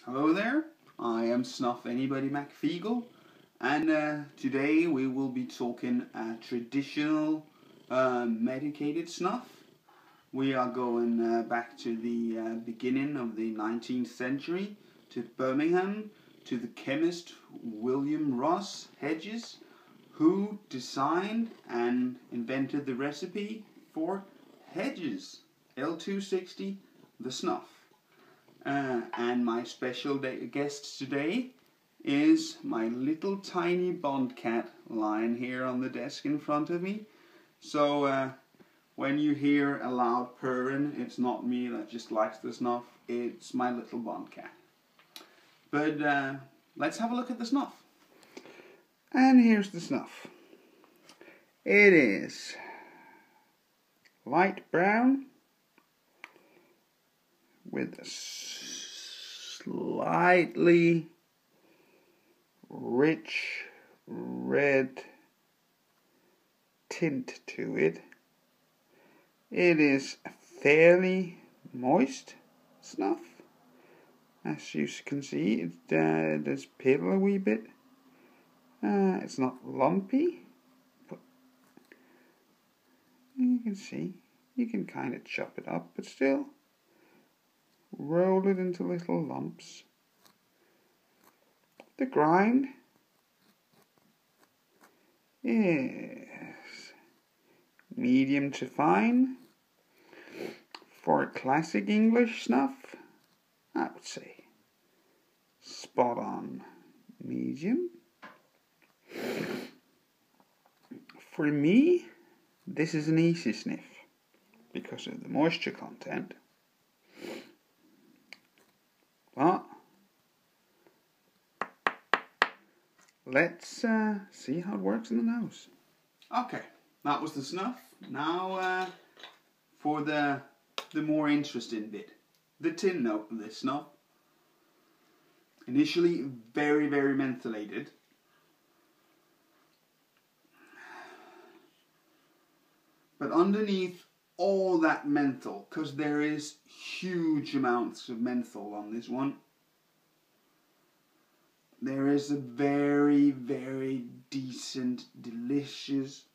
Hello there, I am Snuffanybody McFeagle, and today we will be talking traditional medicated snuff. We are going back to the beginning of the 19th century, to Birmingham, to the chemist William Ross Hedges, who designed and invented the recipe for Hedges L260, the snuff. And my special guest today is my little tiny Bond cat lying here on the desk in front of me. So when you hear a loud purring, it's not me that just likes the snuff, it's my little Bond cat. But let's have a look at the snuff. And here's the snuff. It is light brown with a slightly rich red tint to it. It is a fairly moist snuff. As you can see, it does piddle a wee bit. It's not lumpy, but you can see, you can kind of chop it up, but still roll it into little lumps. The grind is medium to fine. For a classic English snuff, I would say spot on medium. For me, this is an easy sniff because of the moisture content. But let's see how it works in the nose. Okay, that was the snuff. Now for the more interesting bit, the tin note of this snuff. Initially very, very mentholated. But underneath all that menthol, because there is huge amounts of menthol on this one, there is a very, very decent, delicious,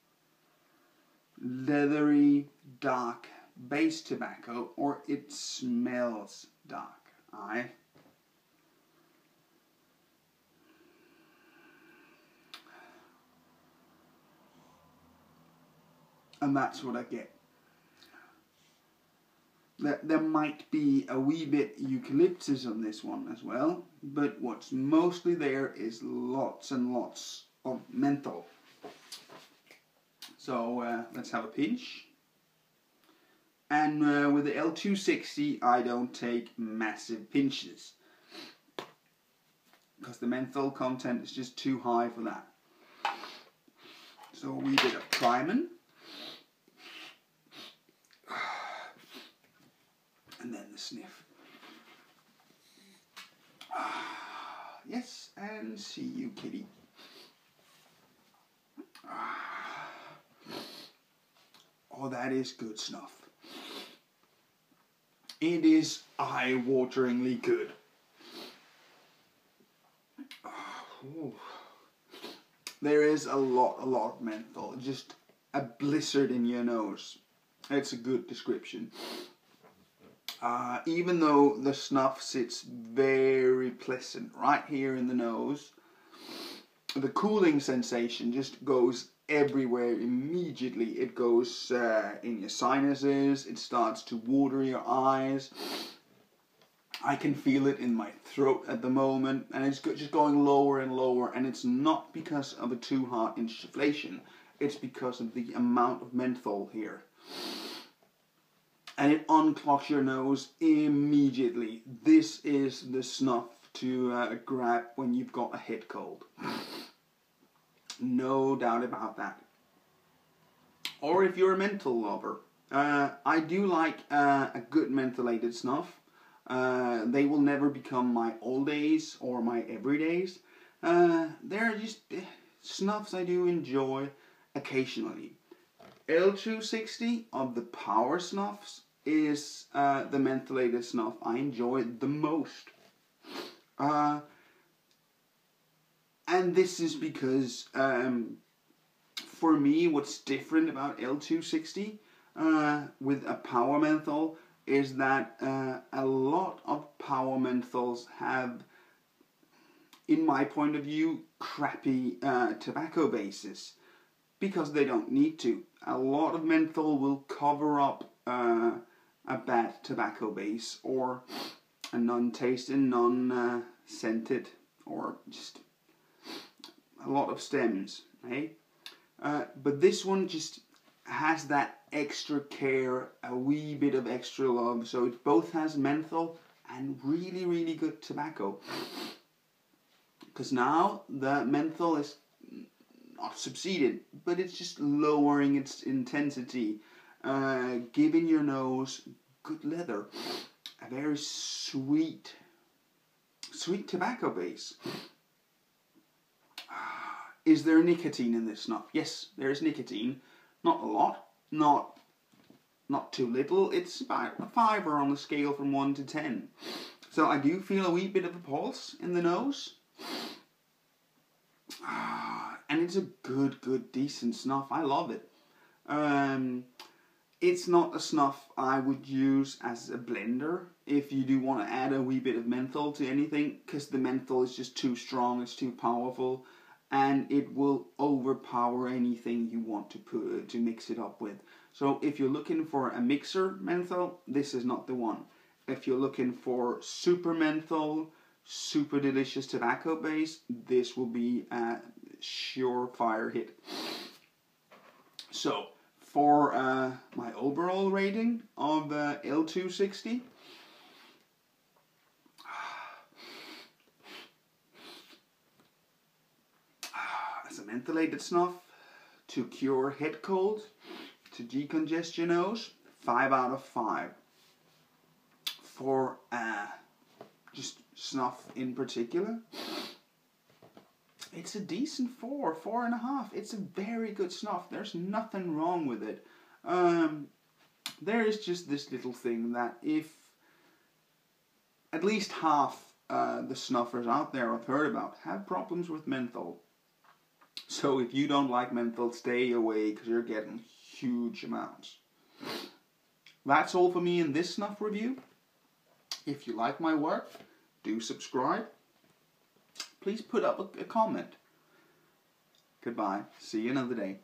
leathery, dark base tobacco, or it smells dark, aye? And that's what I get. There might be a wee bit eucalyptus on this one as well, but what's mostly there is lots and lots of menthol. So let's have a pinch. And with the L260 I don't take massive pinches, because the menthol content is just too high for that. So a wee bit of priming. And then the sniff. Yes, and see you, kitty. Oh, that is good snuff. It is eye-wateringly good. There is a lot of menthol. Just a blizzard in your nose. It's a good description. Even though the snuff sits very pleasant right here in the nose, the cooling sensation just goes everywhere immediately. It goes in your sinuses, it starts to water your eyes. I can feel it in my throat at the moment, and it's just going lower and lower, and it's not because of a too hot insufflation, it's because of the amount of menthol here. And it unclogs your nose immediately. This is the snuff to grab when you've got a head cold. No doubt about that. Or if you're a menthol lover. I do like a good mentholated snuff. They will never become my all-days or my everydays. They're just snuffs I do enjoy occasionally. L260 of the power snuffs is the mentholated snuff I enjoy the most. And this is because, for me, what's different about L260 with a power menthol is that a lot of power menthols have, in my point of view, crappy tobacco bases because they don't need to. A lot of menthol will cover up a bad tobacco base or a non-tasted, non-scented, or just a lot of stems, eh? But this one just has that extra care, a wee bit of extra love, so it both has menthol and really, really good tobacco. Because now the menthol is not subsided, but it's just lowering its intensity, giving your nose good leather, a very sweet tobacco base. Is there nicotine in this snuff? Yes, there is nicotine. Not a lot, not too little. It's about a 5 on the scale from 1 to 10. So I do feel a wee bit of a pulse in the nose. And it's a good, decent snuff. I love it. It's not a snuff I would use as a blender if you do want to add a wee bit of menthol to anything, because the menthol is just too strong, it's too powerful, and it will overpower anything you want to mix it up with. So if you're looking for a mixer menthol, this is not the one. If you're looking for super menthol, super delicious tobacco base, this will be a surefire hit. So for my overall rating of L260, as a mentholated snuff to cure head cold, to decongest your nose, 5 out of 5. For just snuff in particular, it's a decent 4, 4.5. It's a very good snuff. There's nothing wrong with it. There is just this little thing that if at least half the snuffers out there I've heard about have problems with menthol. So if you don't like menthol, stay away because you're getting huge amounts. That's all for me in this snuff review. If you like my work, do subscribe. Please put up a comment. Goodbye. See you another day.